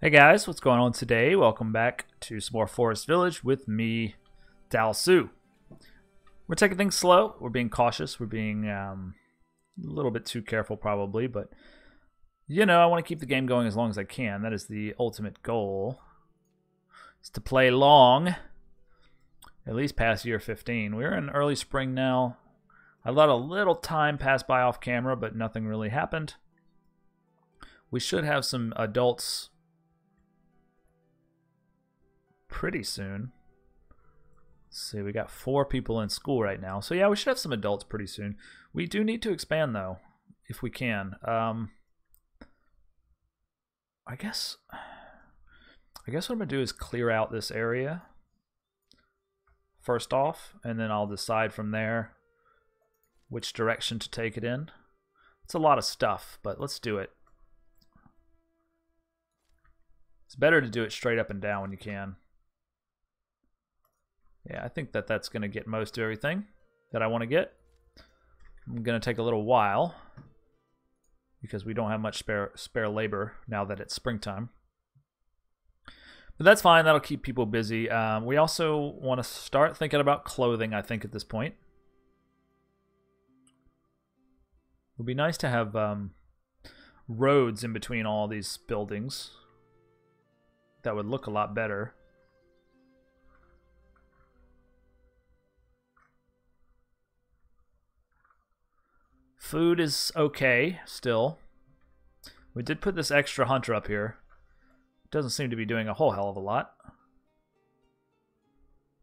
Hey guys, what's going on today? Welcome back to some more Forest Village with me, Dalsu. We're taking things slow. We're being cautious. We're being a little bit too careful probably, but you know, I want to keep the game going as long as I can. That is the ultimate goal. Is to play long, at least past year 15. We're in early spring now. I let a little time pass by off camera, but nothing really happened. We should have some adults pretty soon. Let's see, we got 4 people in school right now. So yeah, we should have some adults pretty soon. We do need to expand though, if we can. I guess what I'm gonna do is clear out this area first off, and then I'll decide from there which direction to take it in. It's a lot of stuff, but let's do it. It's better to do it straight up and down when you can. Yeah, I think that that's going to get most of everything that I want to get. I'm going to take a little while because we don't have much spare labor now that it's springtime. But that's fine. That'll keep people busy. We also want to start thinking about clothing, I think, at this point. It would be nice to have roads in between all these buildings. That would look a lot better. Food is okay still. We did put this extra hunter up here. Doesn't seem to be doing a whole hell of a lot.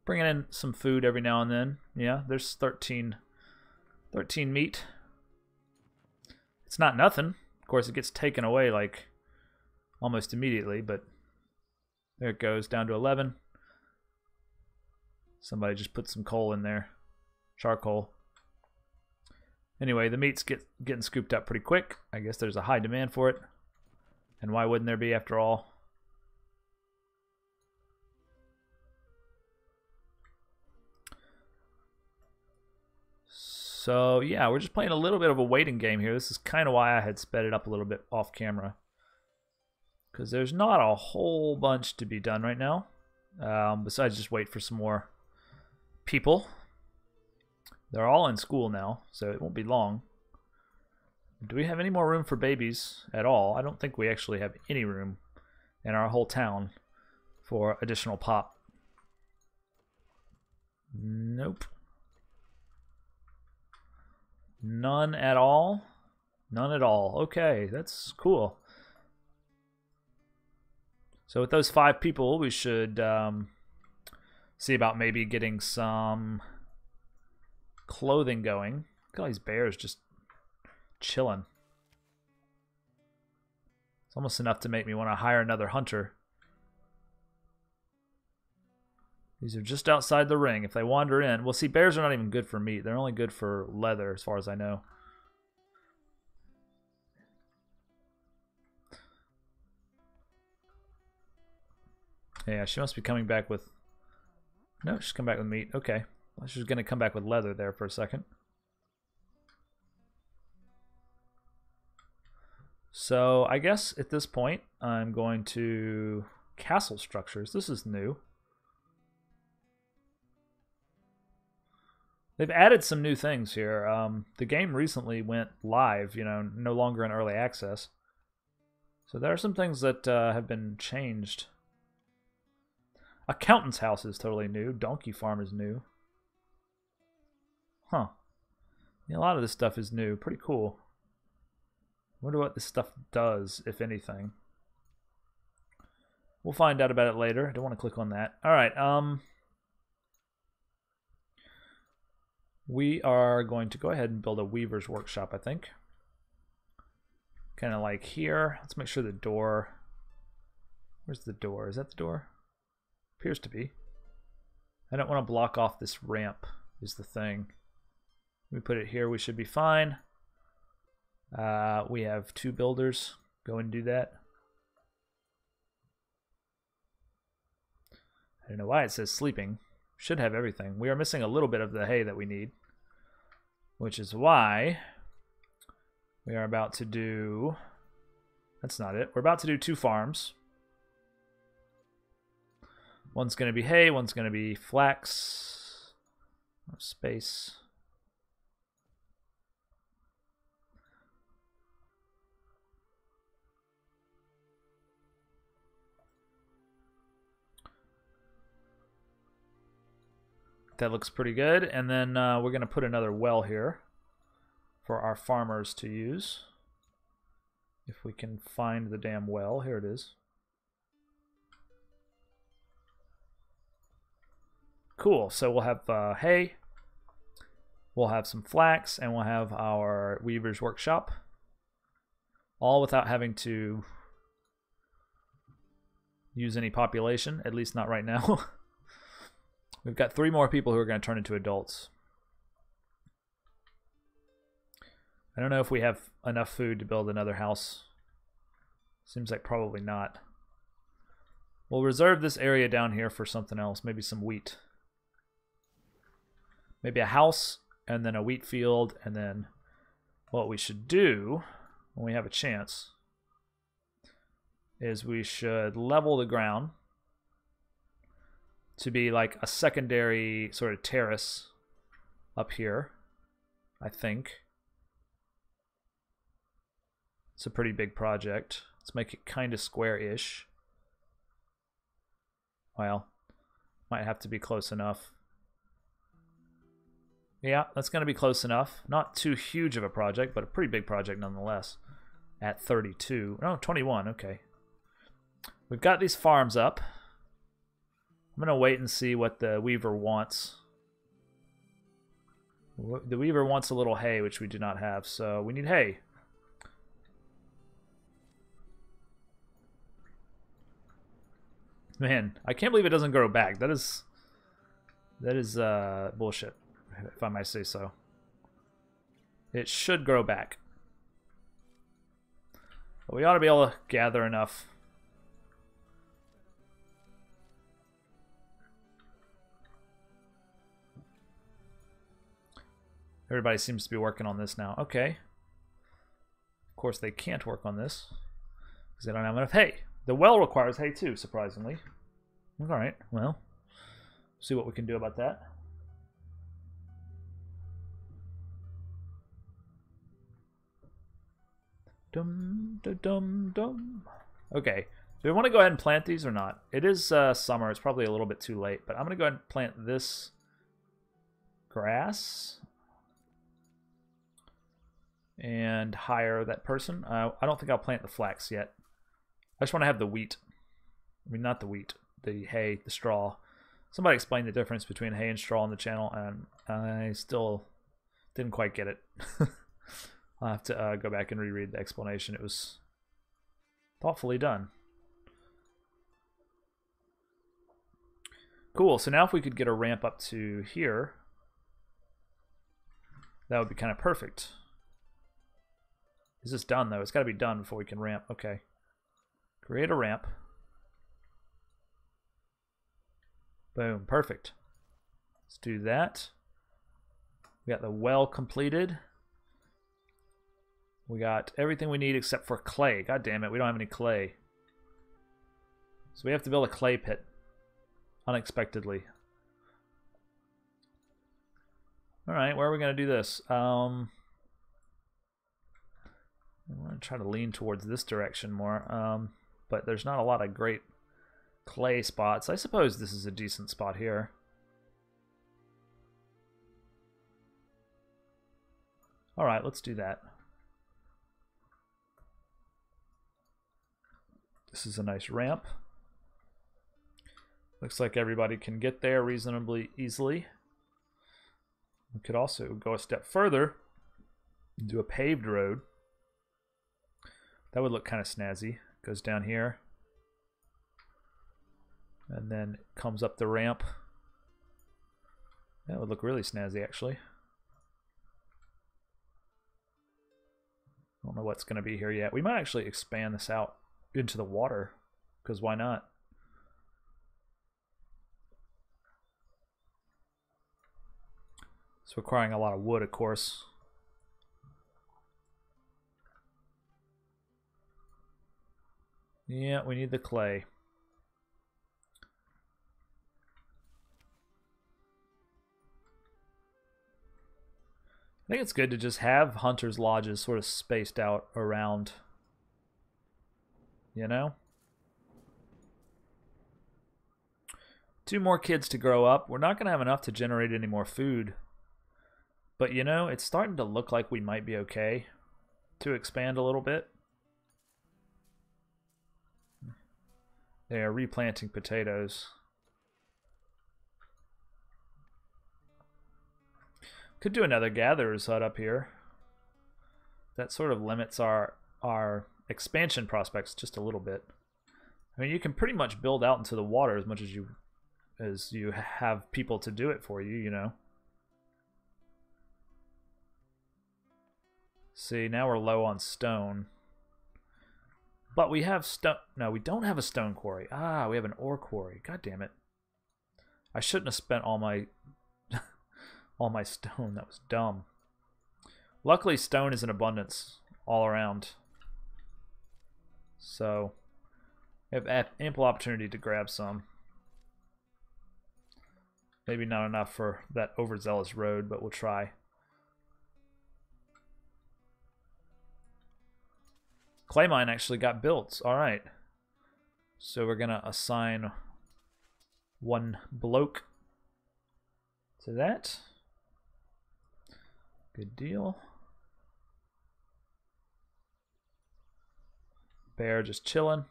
Bringing in some food every now and then. Yeah, there's 13 meat. It's not nothing. Of course, it gets taken away like almost immediately, but there it goes, down to 11. Somebody just put some coal in there. Charcoal. Anyway, the meat's getting scooped up pretty quick. I guess there's a high demand for it. And why wouldn't there be after all? So yeah, we're just playing a little bit of a waiting game here. This is kind of why I had sped it up a little bit off camera. Because there's not a whole bunch to be done right now. Besides just wait for some more people. They're all in school now, so it won't be long. Do we have any more room for babies at all? I don't think we actually have any room in our whole town for additional pop. Nope. None at all? None at all. Okay, that's cool. So with those 5 people, we should see about maybe getting some clothing going. Look at all these bears just chilling. It's almost enough to make me want to hire another hunter. These are just outside the ring. If they wander in, well, see, bears are not even good for meat. They're only good for leather, as far as I know. Yeah, she must be coming back with... No, she's coming back with meat. Okay. Well, she's going to come back with leather there for a second. So, I guess at this point, I'm going to... Castle structures. This is new. They've added some new things here. The game recently went live, you know, no longer in early access. So there are some things that have been changed. Accountant's house is totally new. Donkey farm is new. Huh. Yeah, a lot of this stuff is new. Pretty cool. Wonder what this stuff does, if anything. We'll find out about it later. I don't want to click on that. Alright, we are going to go ahead and build a weaver's workshop, I think. Kind of like here. Let's make sure the door... Where's the door? Is that the door? Appears to be. I don't want to block off this ramp, is the thing. We put it here, we should be fine. We have 2 builders. Go and do that. I don't know why it says sleeping. Should have everything. We are missing a little bit of the hay that we need. Which is why we are about to do... That's not it. We're about to do 2 farms. One's going to be hay, one's going to be flax. No space. That looks pretty good. And then we're going to put another well here for our farmers to use. If we can find the damn well. Here it is. Cool. So we'll have hay. We'll have some flax. And we'll have our weaver's workshop. All without having to use any population. At least not right now. We've got 3 more people who are going to turn into adults. I don't know if we have enough food to build another house. Seems like probably not. We'll reserve this area down here for something else. Maybe some wheat. Maybe a house, and then a wheat field, and then what we should do when we have a chance is we should level the ground to be like a secondary sort of terrace up here, I think. It's a pretty big project. Let's make it kind of square-ish. Well, might have to be close enough. Yeah, that's going to be close enough. Not too huge of a project, but a pretty big project nonetheless. At 32. No, 21, okay. We've got these farms up. I'm going to wait and see what the weaver wants. The weaver wants a little hay, which we do not have, so we need hay. Man, I can't believe it doesn't grow back. That is bullshit, if I might say so. It should grow back. But we ought to be able to gather enough. Everybody seems to be working on this now. Okay. Of course, they can't work on this because they don't have enough hay. The well requires hay too, surprisingly. Alright, well, see what we can do about that. Dum, dum, dum, dum. Okay, do we want to go ahead and plant these or not? It is summer, it's probably a little bit too late, but I'm going to go ahead and plant this grass. And hire that person. I don't think I'll plant the flax yet. I just want to have the wheat. I mean, not the wheat. The hay, the straw. Somebody explained the difference between hay and straw on the channel, and I still didn't quite get it. I'll have to go back and reread the explanation. It was thoughtfully done. Cool, so now if we could get a ramp up to here, that would be kind of perfect. Is this done, though? It's got to be done before we can ramp. Okay. Create a ramp. Boom. Perfect. Let's do that. We got the well completed. We got everything we need except for clay. God damn it, we don't have any clay. So we have to build a clay pit. Unexpectedly. Alright, where are we going to do this? I'm going to try to lean towards this direction more, but there's not a lot of great clay spots. I suppose this is a decent spot here. Alright, let's do that. This is a nice ramp. Looks like everybody can get there reasonably easily. We could also go a step further and do a paved road. That would look kind of snazzy. Goes down here. And then comes up the ramp. That would look really snazzy, actually. I don't know what's going to be here yet. We might actually expand this out into the water, because why not? It's requiring a lot of wood, of course. Yeah, we need the clay. I think it's good to just have hunters' lodges sort of spaced out around, you know? 2 more kids to grow up. We're not going to have enough to generate any more food. But, you know, it's starting to look like we might be okay to expand a little bit. They are replanting potatoes. Could do another gatherer's hut up here. That sort of limits our expansion prospects just a little bit. I mean, you can pretty much build out into the water as much as you have people to do it for you, you know. See, now we're low on stone. But we have stone. No, we don't have a stone quarry. Ah, we have an ore quarry. God damn it. I shouldn't have spent all my all my stone. That was dumb. Luckily, stone is in abundance all around. So, we have ample opportunity to grab some. Maybe not enough for that overzealous road, but we'll try. Clay mine actually got built. All right. So we're going to assign 1 bloke to that. Good deal. Bear just chilling.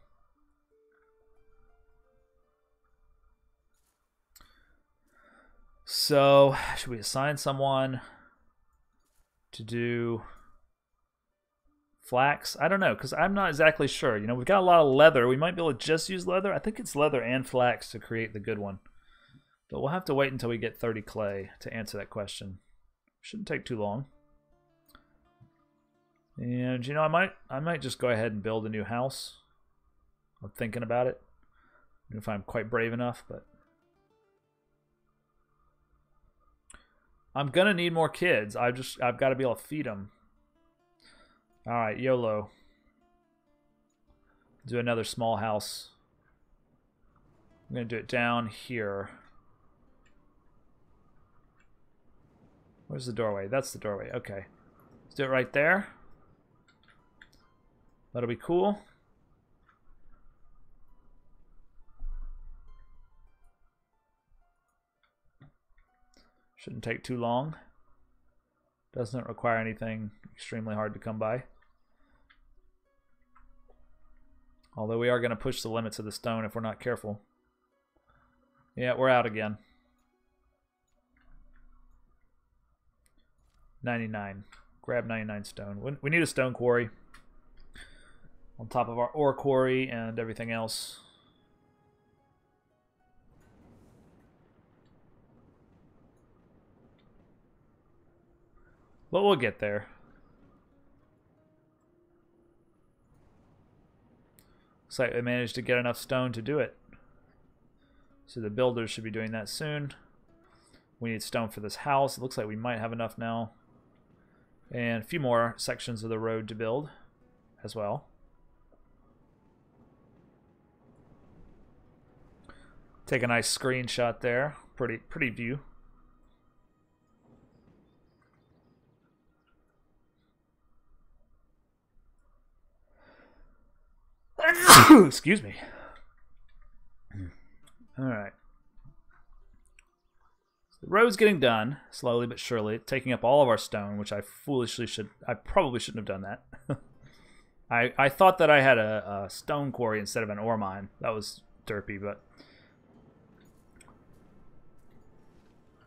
So, should we assign someone to do flax? I don't know, because I'm not exactly sure. You know, we've got a lot of leather. We might be able to just use leather. I think it's leather and flax to create the good one. But we'll have to wait until we get 30 clay to answer that question. Shouldn't take too long. And, you know, I might just go ahead and build a new house. I'm thinking about it. I don't know if I'm quite brave enough, but I'm gonna need more kids. I've got to be able to feed them. All right, YOLO. Do another small house. I'm gonna do it down here. Where's the doorway? That's the doorway. Okay, let's do it right there. That'll be cool. Shouldn't take too long. Doesn't require anything extremely hard to come by. Although we are going to push the limits of the stone if we're not careful. Yeah, we're out again. 99. Grab 99 stone. We need a stone quarry on top of our ore quarry and everything else. But we'll get there. Looks like we managed to get enough stone to do it. So the builders should be doing that soon. We need stone for this house. It looks like we might have enough now. And a few more sections of the road to build as well. Take a nice screenshot there. Pretty view. Excuse me. All right. So the road's getting done slowly but surely, taking up all of our stone, which I probably shouldn't have done that. I thought that I had a stone quarry instead of an ore mine. That was derpy, but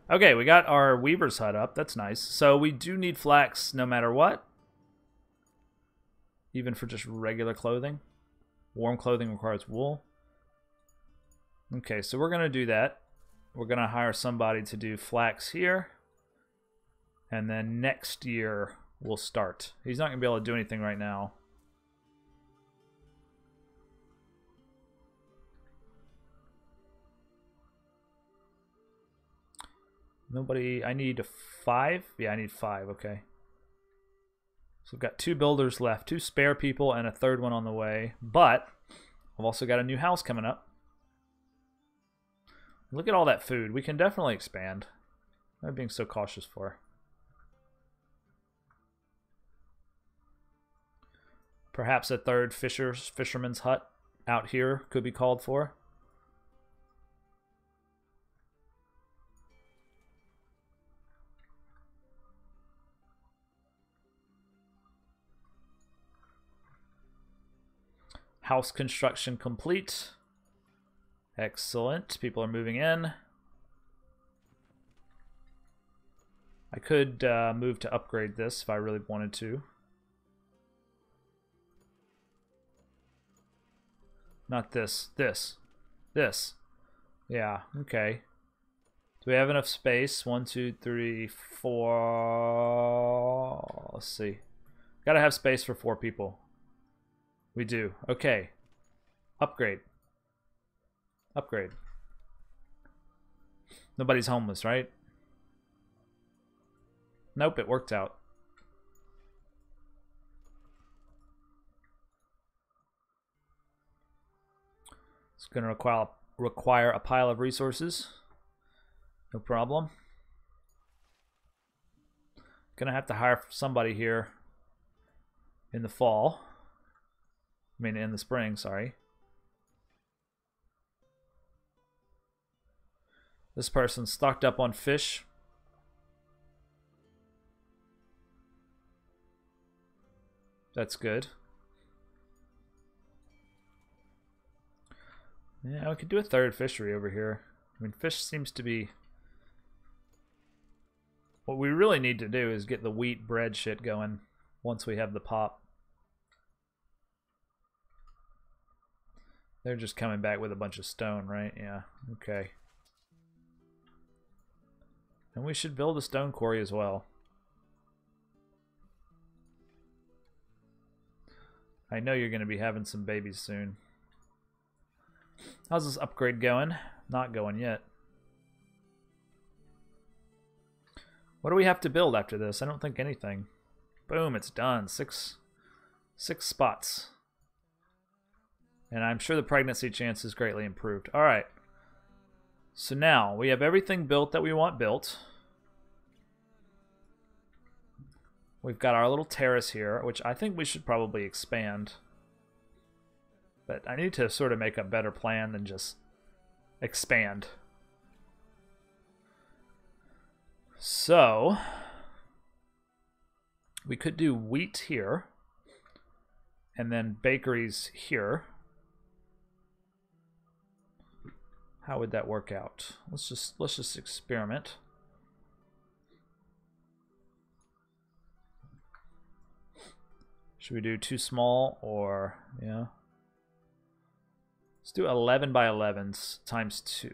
okay, we got our weaver's hut up. That's nice. So we do need flax no matter what, even for just regular clothing. Warm clothing requires wool. Okay, so we're going to do that. We're going to hire somebody to do flax here. And then next year we'll start. He's not going to be able to do anything right now. Nobody. I need 5? Yeah, I need 5. Okay. So we've got 2 builders left, 2 spare people, and a third one on the way. But I've also got a new house coming up. Look at all that food. We can definitely expand. What am I being so cautious for? Perhaps a third fisherman's hut out here could be called for. House construction complete. Excellent. People are moving in. I could move to upgrade this if I really wanted to. Not this. This. Yeah, okay. Do we have enough space? 1, 2, 3, 4. Let's see. Gotta have space for 4 people. We do. Okay. Upgrade. Upgrade. Nobody's homeless, right? Nope, it worked out. It's going to require a pile of resources. No problem. Gonna have to hire somebody here in the fall. I mean, in the spring, sorry. This person's stocked up on fish. That's good. Yeah, we could do a third fishery over here. I mean, fish seems to be... What we really need to do is get the wheat bread shit going once we have the pop. They're just coming back with a bunch of stone, right? Yeah, okay. And we should build a stone quarry as well. I know you're going to be having some babies soon. How's this upgrade going? Not going yet. What do we have to build after this? I don't think anything. Boom, it's done. Six spots. And I'm sure the pregnancy chance is greatly improved. All right. So now we have everything built that we want built. We've got our little terrace here, which I think we should probably expand. But I need to sort of make a better plan than just expand. So we could do wheat here and then bakeries here. How would that work out? Let's just experiment. Should we do too small or yeah? Let's do 11 by 11s times 2.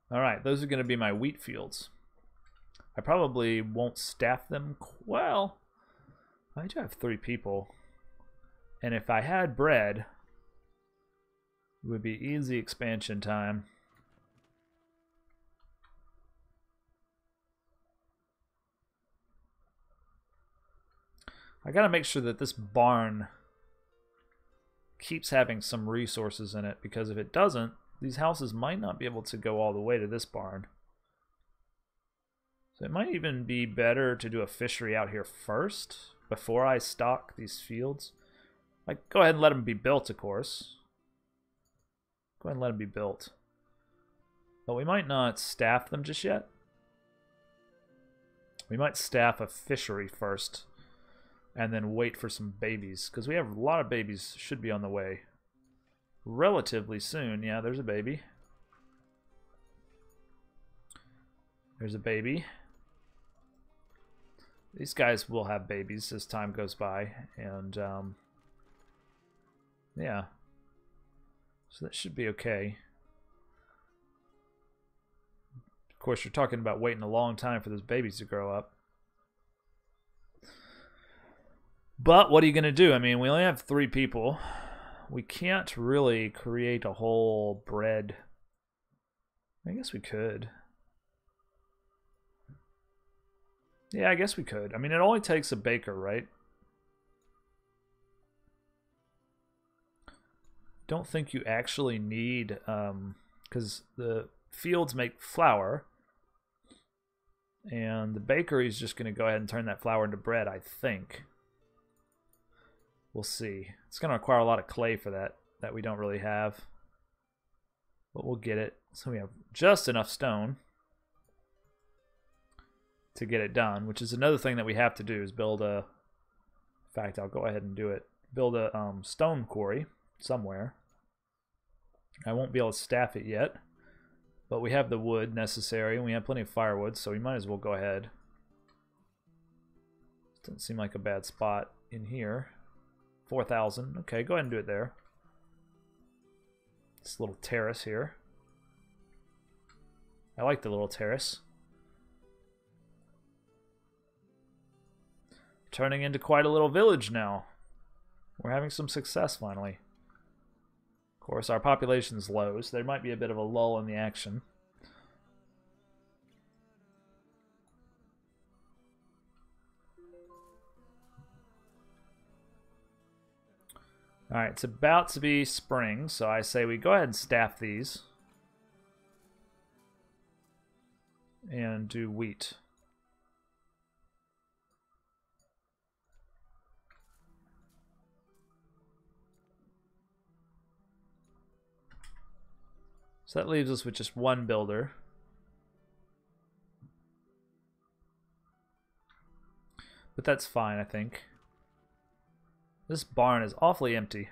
All right, those are going to be my wheat fields. I probably won't staff them well. I do have 3 people. And if I had bread, it would be easy expansion time. I gotta make sure that this barn keeps having some resources in it, because if it doesn't, these houses might not be able to go all the way to this barn. So it might even be better to do a fishery out here first before I stock these fields. Like, go ahead and let them be built, of course. Go ahead and let them be built. But we might not staff them just yet. We might staff a fishery first and then wait for some babies, because we have a lot of babies should be on the way relatively soon. Yeah, there's a baby. There's a baby. These guys will have babies as time goes by, and yeah. So that should be okay. Of course, you're talking about waiting a long time for those babies to grow up. But what are you going to do? I mean, we only have 3 people. We can't really create a whole bread. I guess we could. Yeah, I guess we could. I mean, it only takes a baker, right? Don't think you actually need, because the fields make flour. And the bakery is just going to go ahead and turn that flour into bread, I think. We'll see. It's going to require a lot of clay for that we don't really have. But we'll get it. So we have just enough stone to get it done, which is another thing that we have to do is build a... In fact, I'll go ahead and do it. Build a stone quarry somewhere. I won't be able to staff it yet, but we have the wood necessary, and we have plenty of firewood, so we might as well go ahead. Doesn't seem like a bad spot in here. 4,000. Okay, go ahead and do it there. This little terrace here. I like the little terrace. Turning into quite a little village now. We're having some success finally. Of course, our population's low, so there might be a bit of a lull in the action. Alright, it's about to be spring, so I say we go ahead and staff these. And do wheat. So that leaves us with just one builder. But that's fine, I think. This barn is awfully empty.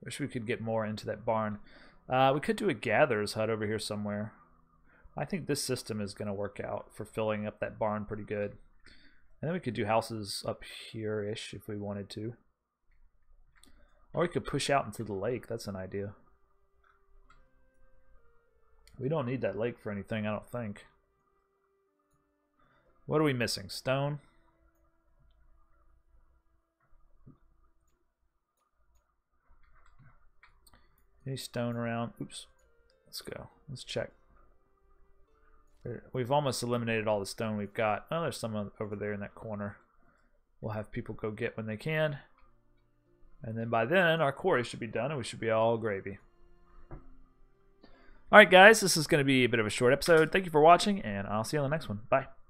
Wish we could get more into that barn. We could do a gatherer's hut over here somewhere. I think this system is going to work out for filling up that barn pretty good. And then we could do houses up here-ish if we wanted to. Or we could push out into the lake. That's an idea. We don't need that lake for anything, I don't think. What are we missing? Stone? Any stone around? Oops. Let's go. Let's check. We've almost eliminated all the stone we've got. Oh, there's some over there in that corner. We'll have people go get when they can. And then by then, our quarry should be done and we should be all gravy. Alright guys, this is going to be a bit of a short episode. Thank you for watching, and I'll see you on the next one. Bye.